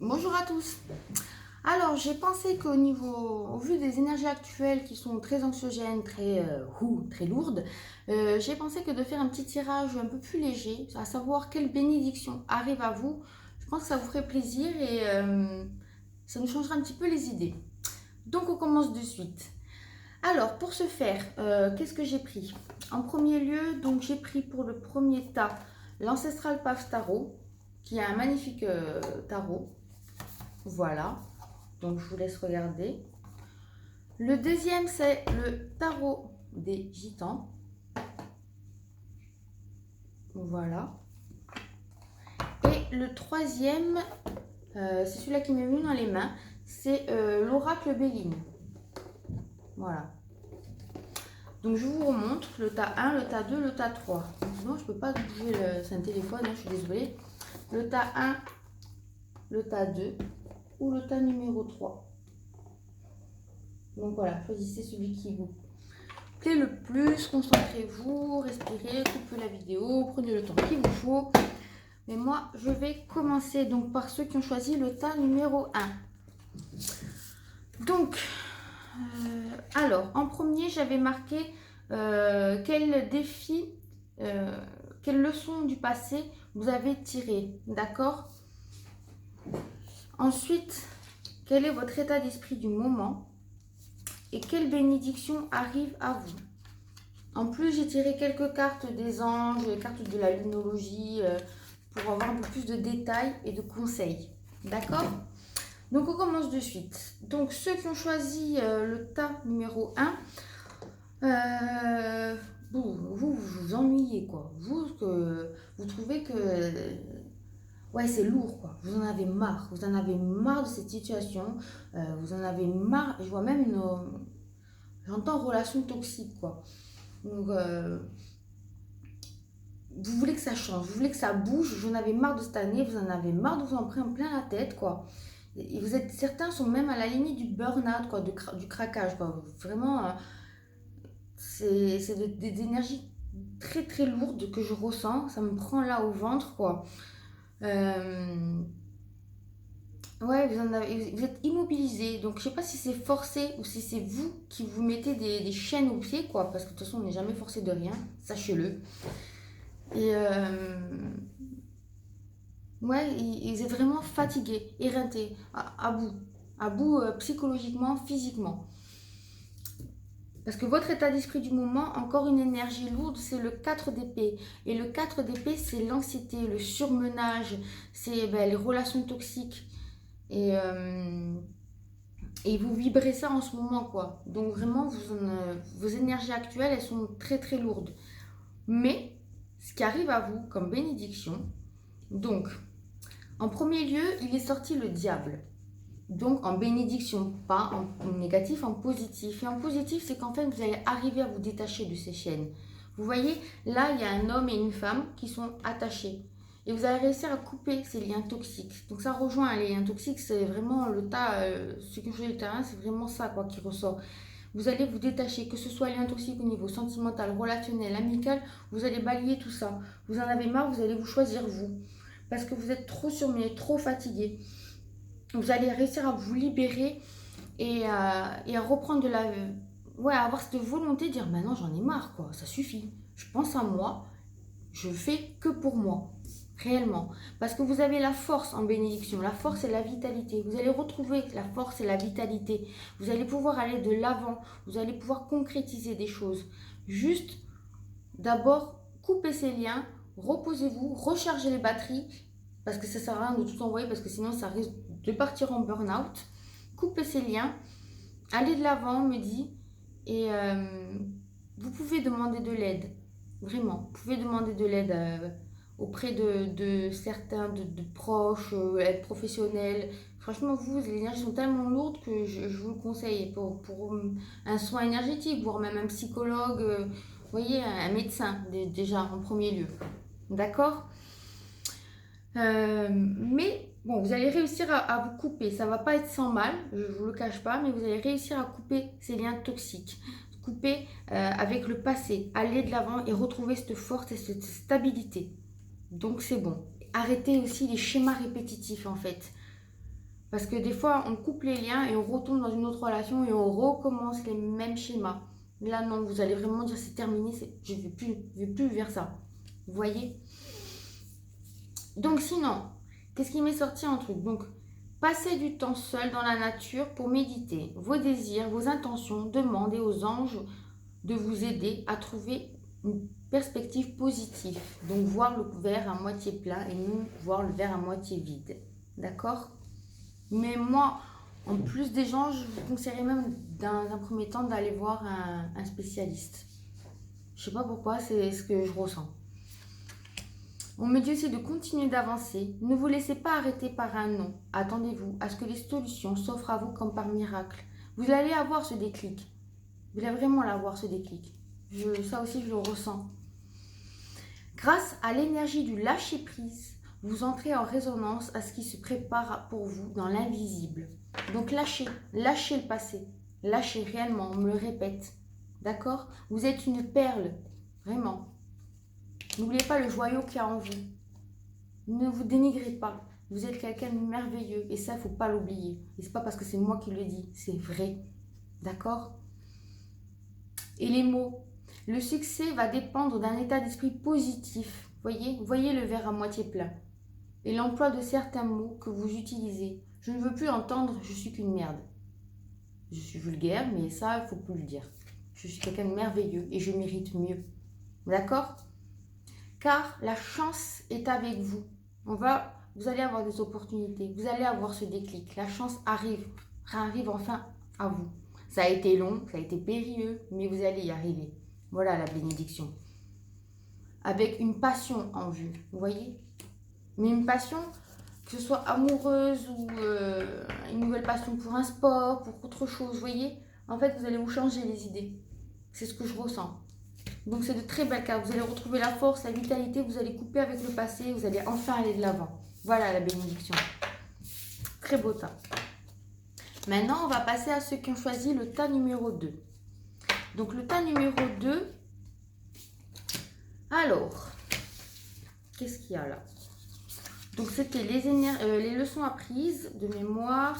Bonjour à tous. Alors, j'ai pensé au vu des énergies actuelles qui sont très anxiogènes, très lourdes, j'ai pensé que de faire un petit tirage un peu plus léger, à savoir quelle bénédiction arrive à vous, je pense que ça vous ferait plaisir et ça nous changera un petit peu les idées. Donc, on commence de suite. Alors, pour ce faire, qu'est-ce que j'ai pris? En premier lieu, donc j'ai pris pour le premier tas l'Ancestral Path Tarot, qui est un magnifique tarot. Voilà. Donc je vous laisse regarder. Le deuxième, c'est le tarot des gitans. Voilà. Et le troisième, c'est celui-là qui m'est venu dans les mains, c'est l'oracle Béline. Voilà. Donc je vous remontre le tas 1, le tas 2, le tas 3. Non, je ne peux pas bouger, c'est un téléphone, hein, je suis désolée. Le tas 1, le tas 2 ou le tas numéro 3. Donc voilà, choisissez celui qui vous plaît le plus, concentrez-vous, respirez, coupez la vidéo, prenez le temps qu'il vous faut. Mais moi, je vais commencer donc par ceux qui ont choisi le tas numéro 1. Donc, alors, en premier, j'avais marqué quel défi, quelle leçon du passé vous avez tiré, d'accord? Ensuite, quel est votre état d'esprit du moment et quelle bénédiction arrive à vous? En plus, j'ai tiré quelques cartes des anges, cartes de la lunologie, pour avoir un peu plus de détails et de conseils. D'accord? Donc, on commence de suite. Donc, ceux qui ont choisi le tas numéro 1, vous vous ennuyez, quoi. Vous trouvez que... ouais, c'est lourd, quoi. Vous en avez marre. Vous en avez marre de cette situation. Vous en avez marre. Je vois même une... j'entends relation toxique, quoi. Donc, vous voulez que ça change, vous voulez que ça bouge, vous en avez marre de cette année, vous en avez marre de vous en prendre plein la tête, quoi. Et vous êtes, certains sont même à la limite du burn-out, quoi, du craquage, quoi. Vraiment, c'est des énergies très lourdes que je ressens, ça me prend là au ventre, quoi. Euh, ouais, vous êtes immobilisé, donc je sais pas si c'est forcé ou si c'est vous qui vous mettez des chaînes aux pieds, quoi, parce que de toute façon on n'est jamais forcé de rien, sachez-le. Et ouais, ils étaient vraiment fatigués, éreintés, à bout psychologiquement, physiquement. Parce que votre état d'esprit du moment, encore une énergie lourde, c'est le 4 d'épée. Et le 4 d'épée, c'est l'anxiété, le surmenage, c'est les relations toxiques. Et vous vibrez ça en ce moment, quoi. Donc vraiment, vos énergies actuelles, elles sont très lourdes. Mais, ce qui arrive à vous comme bénédiction, donc, en premier lieu, il est sorti le diable. Donc en bénédiction, pas en négatif, en positif. Et en positif, c'est qu'en fait, vous allez arriver à vous détacher de ces chaînes. Vous voyez, là, il y a un homme et une femme qui sont attachés. Et vous allez réussir à couper ces liens toxiques. Donc ça rejoint les liens toxiques, c'est vraiment le tas, ce qui joue le terrain, c'est vraiment ça quoi qui ressort. Vous allez vous détacher, que ce soit lien toxique au niveau sentimental, relationnel, amical, vous allez balayer tout ça. Vous en avez marre, vous allez vous choisir vous. Parce que vous êtes trop surmené, trop fatigué. Vous allez réussir à vous libérer et à reprendre de la... ouais, à avoir cette volonté de dire, maintenant j'en ai marre, quoi, ça suffit. Je pense à moi, je fais que pour moi, réellement. Parce que vous avez la force en bénédiction, la force et la vitalité. Vous allez retrouver la force et la vitalité. Vous allez pouvoir aller de l'avant, vous allez pouvoir concrétiser des choses. Juste, d'abord, coupez ces liens, reposez-vous, rechargez les batteries, parce que ça sert à rien de tout envoyer, parce que sinon ça risque de partir en burn-out. Coupez ces liens, allez de l'avant, me dit, et vous pouvez demander de l'aide, vraiment. Vous pouvez demander de l'aide auprès de certains, de proches, aide professionnelle. Franchement, les énergies sont tellement lourdes que je vous le conseille pour un soin énergétique, voire même un psychologue, vous voyez, un médecin déjà en premier lieu. D'accord? Mais bon, vous allez réussir à vous couper. Ça va pas être sans mal, je ne vous le cache pas, mais vous allez réussir à couper ces liens toxiques. Couper avec le passé, aller de l'avant et retrouver cette force et cette stabilité. Donc c'est bon. Arrêtez aussi les schémas répétitifs en fait. Parce que des fois, on coupe les liens et on retombe dans une autre relation et on recommence les mêmes schémas. Là, non, vous allez vraiment dire c'est terminé, je ne vais plus vers ça. Vous voyez? Donc sinon, qu'est-ce qui m'est sorti en truc? Donc, passez du temps seul dans la nature pour méditer vos désirs, vos intentions, demandez aux anges de vous aider à trouver une perspective positive. Donc, voir le verre à moitié plein et non voir le verre à moitié vide. D'accord? Mais moi, en plus des gens, je vous conseillerais même dans un premier temps d'aller voir un spécialiste. Je sais pas pourquoi, c'est ce que je ressens. On me dit aussi de continuer d'avancer. Ne vous laissez pas arrêter par un non. Attendez-vous à ce que les solutions s'offrent à vous comme par miracle. Vous allez avoir ce déclic. Vous allez vraiment l'avoir, ce déclic. Ça aussi, je le ressens. Grâce à l'énergie du lâcher-prise, vous entrez en résonance à ce qui se prépare pour vous dans l'invisible. Donc lâchez le passé. Lâchez réellement, on me le répète. D'accord? Vous êtes une perle, vraiment. N'oubliez pas le joyau qu'il y a en vous. Ne vous dénigrez pas. Vous êtes quelqu'un de merveilleux et ça, il ne faut pas l'oublier. Et ce n'est pas parce que c'est moi qui le dis, c'est vrai. D'accord? Et les mots. Le succès va dépendre d'un état d'esprit positif. Voyez le verre à moitié plein. Et l'emploi de certains mots que vous utilisez. Je ne veux plus entendre « je suis qu'une merde ». Je suis vulgaire, mais ça, il ne faut plus le dire. Je suis quelqu'un de merveilleux et je mérite mieux. D'accord? Car la chance est avec vous. Vous allez avoir des opportunités, vous allez avoir ce déclic. La chance arrive enfin à vous. Ça a été long, ça a été périlleux, mais vous allez y arriver. Voilà la bénédiction. Avec une passion en vue, vous voyez? Mais une passion, que ce soit amoureuse ou une nouvelle passion pour un sport, pour autre chose, vous voyez? En fait, vous allez vous changer les idées. C'est ce que je ressens. Donc, c'est de très belles cartes. Vous allez retrouver la force, la vitalité, vous allez couper avec le passé, vous allez enfin aller de l'avant. Voilà la bénédiction. Très beau tas. Maintenant, on va passer à ceux qui ont choisi le tas numéro 2. Donc, le tas numéro 2. Alors, qu'est-ce qu'il y a là? Donc, c'était les leçons apprises de mémoire.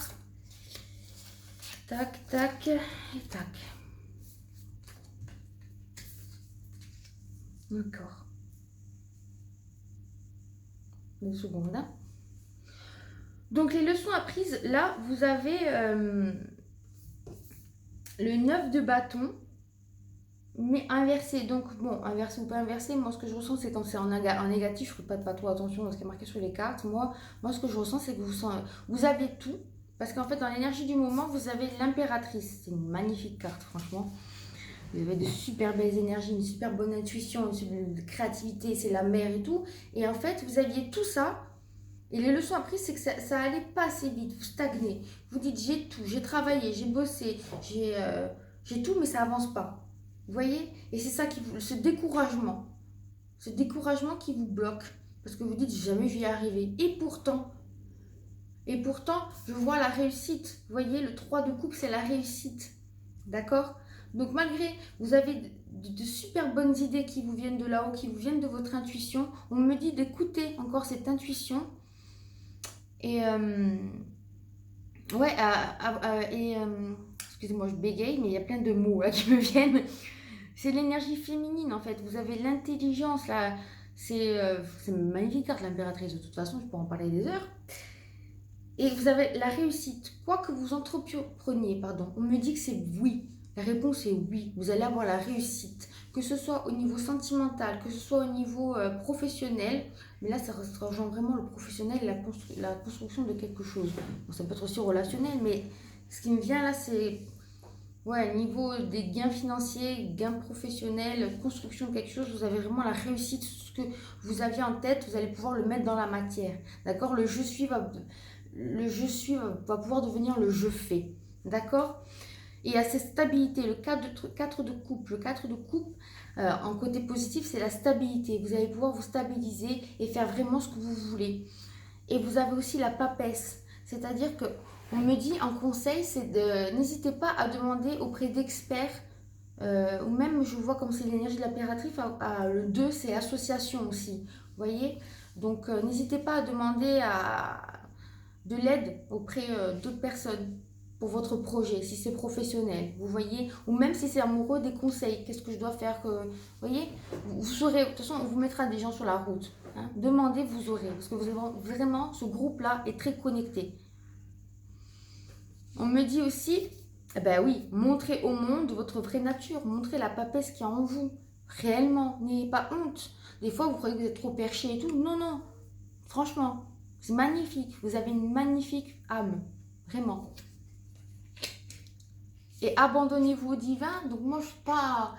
Tac, tac et tac. D'accord. Une seconde. Donc, les leçons apprises, là, vous avez le 9 de bâton, mais inversé. Donc, bon, inversé ou pas inversé, moi, ce que je ressens, c'est quand c'est en négatif, je ne ferai pas trop attention à ce qui est marqué sur les cartes. Moi ce que je ressens, c'est que vous avez tout. Parce qu'en fait, dans l'énergie du moment, vous avez l'impératrice. C'est une magnifique carte, franchement. Vous avez de super belles énergies, une super bonne intuition, une super créativité, c'est la mer et tout. Et en fait, vous aviez tout ça. Et les leçons apprises, c'est que ça allait pas assez vite. Vous stagnez. Vous dites, j'ai tout, j'ai travaillé, j'ai bossé, j'ai tout, mais ça avance pas. Vous voyez? Et c'est ça ce découragement qui vous bloque. Parce que vous dites, jamais je vais y arriver. Et pourtant, je vois la réussite. Vous voyez, le 3 de coupe, c'est la réussite. D'accord? Donc, malgré, vous avez de super bonnes idées qui vous viennent de là-haut, qui vous viennent de votre intuition. On me dit d'écouter encore cette intuition. Et, excusez-moi, je bégaye, mais il y a plein de mots là qui me viennent. C'est l'énergie féminine, en fait. Vous avez l'intelligence, là. C'est magnifique, carte, l'impératrice. De toute façon, je pourrais en parler des heures. Et vous avez la réussite. Quoi que vous entrepreniez, on me dit que c'est oui. La réponse est oui. Vous allez avoir la réussite. Que ce soit au niveau sentimental, que ce soit au niveau professionnel. Mais là, ça rejoint vraiment le professionnel et la construction de quelque chose. Bon, ça peut être aussi relationnel, mais ce qui me vient là, c'est au niveau des gains financiers, gains professionnels, construction de quelque chose. Vous avez vraiment la réussite. Ce que vous aviez en tête, vous allez pouvoir le mettre dans la matière. D'accord? Le je suis va pouvoir devenir le je fais. D'accord? Et à cette stabilité, le 4 de coupe. Le 4 de coupe, en côté positif, c'est la stabilité. Vous allez pouvoir vous stabiliser et faire vraiment ce que vous voulez. Et vous avez aussi la papesse. C'est-à-dire que on me dit en conseil, c'est n'hésitez pas à demander auprès d'experts, ou même je vois comme c'est l'énergie de l'impératrice, le 2, c'est association aussi. Vous voyez? Donc n'hésitez pas à demander de l'aide auprès d'autres personnes pour votre projet, si c'est professionnel, vous voyez, ou même si c'est amoureux, des conseils, qu'est-ce que je dois faire, vous voyez, vous saurez, de toute façon, on vous mettra des gens sur la route, hein. Demandez, vous aurez, parce que vous avez vraiment, ce groupe-là est très connecté. On me dit aussi, eh ben oui, montrez au monde votre vraie nature, montrez la papesse qu'il y a en vous, réellement, n'ayez pas honte. Des fois, vous croyez que vous êtes trop perché et tout, non, non, franchement, c'est magnifique, vous avez une magnifique âme, vraiment. Et abandonnez-vous au divin. Donc moi, je suis pas...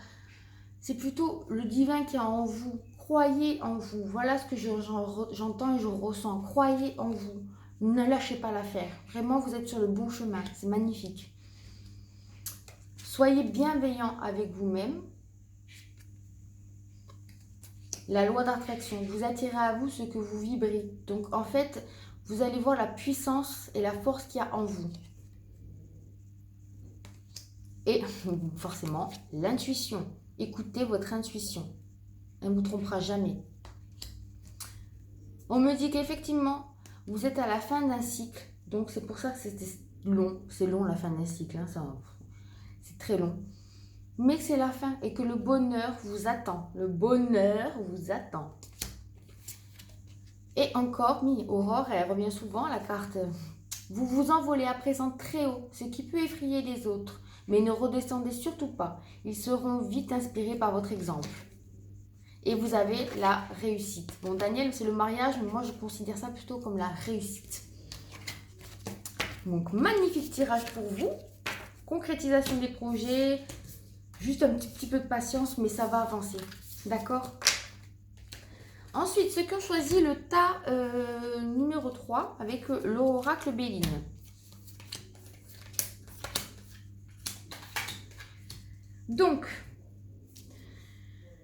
C'est plutôt le divin qui est en vous. Croyez en vous. Voilà ce que j'entends et je ressens. Croyez en vous. Ne lâchez pas l'affaire. Vraiment, vous êtes sur le bon chemin. C'est magnifique. Soyez bienveillant avec vous-même. La loi d'attraction. Vous attirez à vous ce que vous vibrez. Donc en fait, vous allez voir la puissance et la force qu'il y a en vous. Et forcément, l'intuition. Écoutez votre intuition. Elle ne vous trompera jamais. On me dit qu'effectivement, vous êtes à la fin d'un cycle. Donc c'est pour ça que c'était long. C'est long la fin d'un cycle. Hein, c'est très long. Mais que c'est la fin et que le bonheur vous attend. Le bonheur vous attend. Et encore, Aurore, elle revient souvent, la carte. Vous vous envolez à présent très haut, ce qui peut effrayer les autres. Mais ne redescendez surtout pas. Ils seront vite inspirés par votre exemple. Et vous avez la réussite. Bon, Daniel, c'est le mariage, mais moi, je considère ça plutôt comme la réussite. Donc, magnifique tirage pour vous. Concrétisation des projets. Juste un petit peu de patience, mais ça va avancer. D'accord ? Ensuite, ceux qui ont choisi le tas numéro 3 avec l'oracle Béline. Donc,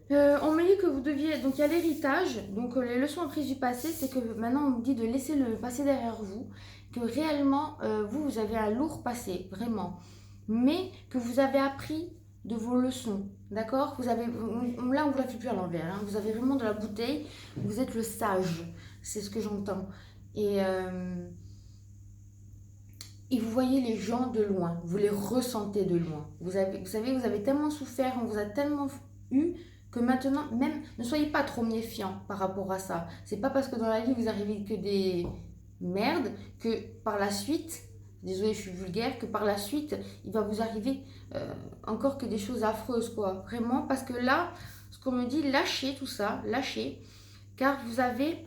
on me dit que vous deviez... Donc, il y a l'héritage. Donc, les leçons apprises du passé, c'est que maintenant, on me dit de laisser le passé derrière vous. Que réellement, vous avez un lourd passé, vraiment. Mais que vous avez appris de vos leçons. D'accord ? Là, on ne vous la fait plus à l'envers. Hein. Vous avez vraiment de la bouteille. Vous êtes le sage. C'est ce que j'entends. Et vous voyez les gens de loin. Vous les ressentez de loin. Vous savez, vous avez tellement souffert. On vous a tellement eu que maintenant, même, ne soyez pas trop méfiants par rapport à ça. C'est pas parce que dans la vie, vous arrivez que des merdes que par la suite... Désolée, je suis vulgaire, que par la suite, il va vous arriver encore que des choses affreuses, quoi. Vraiment, parce que là, ce qu'on me dit, lâchez tout ça, lâchez. Car vous avez...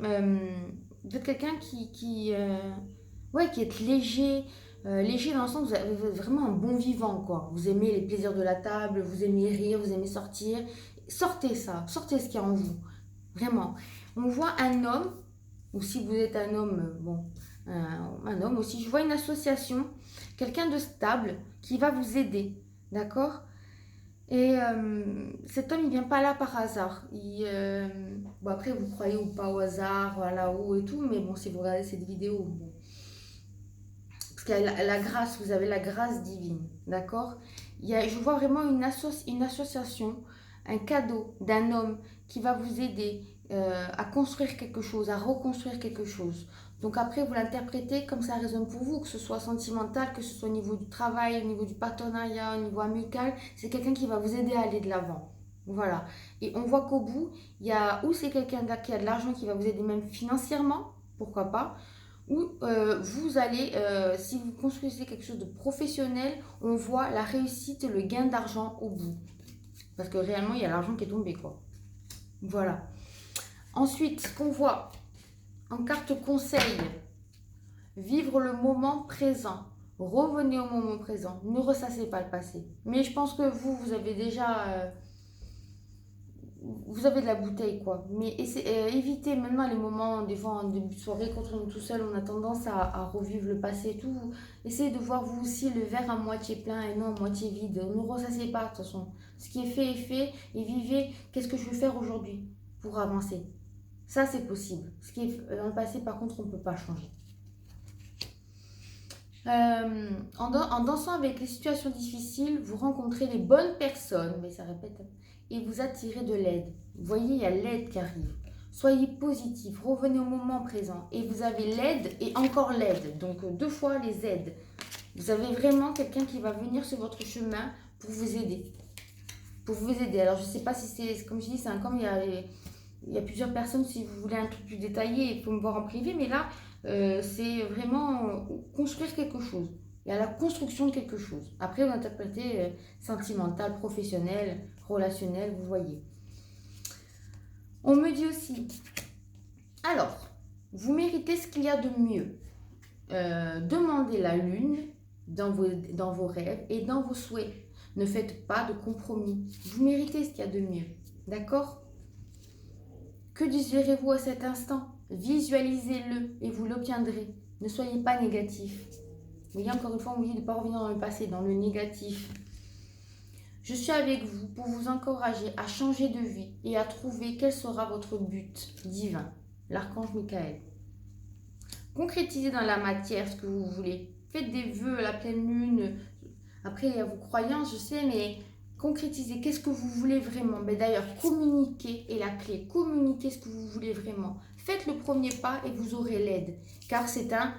vous êtes quelqu'un qui est léger. Léger dans le sens où vous êtes vraiment un bon vivant, quoi. Vous aimez les plaisirs de la table, vous aimez rire, vous aimez sortir. Sortez ça, sortez ce qu'il y a en vous. Vraiment. On voit un homme, ou si vous êtes un homme, bon... un homme aussi, je vois une association, quelqu'un de stable qui va vous aider, d'accord? Et cet homme, il vient pas là par hasard. Bon, après, vous croyez ou pas au hasard, à là-haut et tout, mais bon, si vous regardez cette vidéo, bon. Parce qu'il y a la grâce, vous avez la grâce divine, d'accord? Je vois vraiment une association, un cadeau d'un homme qui va vous aider à construire quelque chose, à reconstruire quelque chose. Donc après, vous l'interprétez comme ça résonne pour vous, que ce soit sentimental, que ce soit au niveau du travail, au niveau du partenariat, au niveau amical. C'est quelqu'un qui va vous aider à aller de l'avant. Voilà. Et on voit qu'au bout, il y a ou c'est quelqu'un qui a de l'argent qui va vous aider même financièrement, pourquoi pas, ou vous allez, si vous construisez quelque chose de professionnel, on voit la réussite et le gain d'argent au bout. Parce que réellement, il y a l'argent qui est tombé, quoi. Voilà. Ensuite, ce qu'on voit... En carte conseil, vivre le moment présent. Revenez au moment présent. Ne ressassez pas le passé. Mais je pense que vous avez déjà... vous avez de la bouteille, quoi. Mais évitez maintenant les moments, des fois en début de soirée, quand on est tout seul, on a tendance à revivre le passé et tout. Essayez de voir vous aussi le verre à moitié plein et non à moitié vide. Ne ressassez pas, de toute façon. Ce qui est fait est fait. Et vivez, qu'est-ce que je veux faire aujourd'hui pour avancer. Ça, c'est possible. Ce qui est dans le passé, par contre, on ne peut pas changer. En dansant avec les situations difficiles, vous rencontrez les bonnes personnes, mais ça répète, et vous attirez de l'aide. Vous voyez, il y a l'aide qui arrive. Soyez positif, revenez au moment présent. Et vous avez l'aide et encore l'aide. Donc 2 fois les aides. Vous avez vraiment quelqu'un qui va venir sur votre chemin pour vous aider. Pour vous aider. Alors je ne sais pas si c'est, comme je dis, c'est un comme il y a plusieurs personnes, si vous voulez un truc plus détaillé, il faut me voir en privé. Mais là, c'est vraiment construire quelque chose. Il y a la construction de quelque chose. Après, vous interprétez sentimental, professionnel, relationnel, vous voyez. On me dit aussi, alors, vous méritez ce qu'il y a de mieux. Demandez la lune dans vos rêves et dans vos souhaits. Ne faites pas de compromis. Vous méritez ce qu'il y a de mieux. D'accord? Que désirez-vous à cet instant? Visualisez-le et vous l'obtiendrez. Ne soyez pas négatif. Vous voyez, encore une fois, on vous dit de ne pas revenir dans le passé, dans le négatif. Je suis avec vous pour vous encourager à changer de vie et à trouver quel sera votre but divin. L'archange Michael. Concrétisez dans la matière ce que vous voulez. Faites des vœux à la pleine lune. Après, il y a vos croyances, je sais, mais concrétisez. Qu'est-ce que vous voulez vraiment? Mais d'ailleurs, communiquer est la clé. Communiquez ce que vous voulez vraiment. Faites le premier pas et vous aurez l'aide. Car c'est un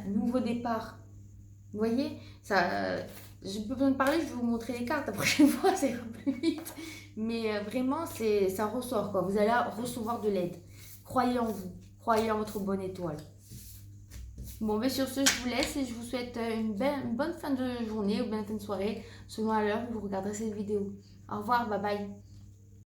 nouveau départ. Vous voyez, ça, j'ai pas besoin de parler, je vais vous montrer les cartes. La prochaine fois, ça ira plus vite. Mais vraiment, ça ressort, quoi. Vous allez recevoir de l'aide. Croyez en vous. Croyez en votre bonne étoile. Bon, mais sur ce, je vous laisse et je vous souhaite une bonne fin de journée ou une bonne fin de soirée, selon à l'heure où vous regarderez cette vidéo. Au revoir, bye bye.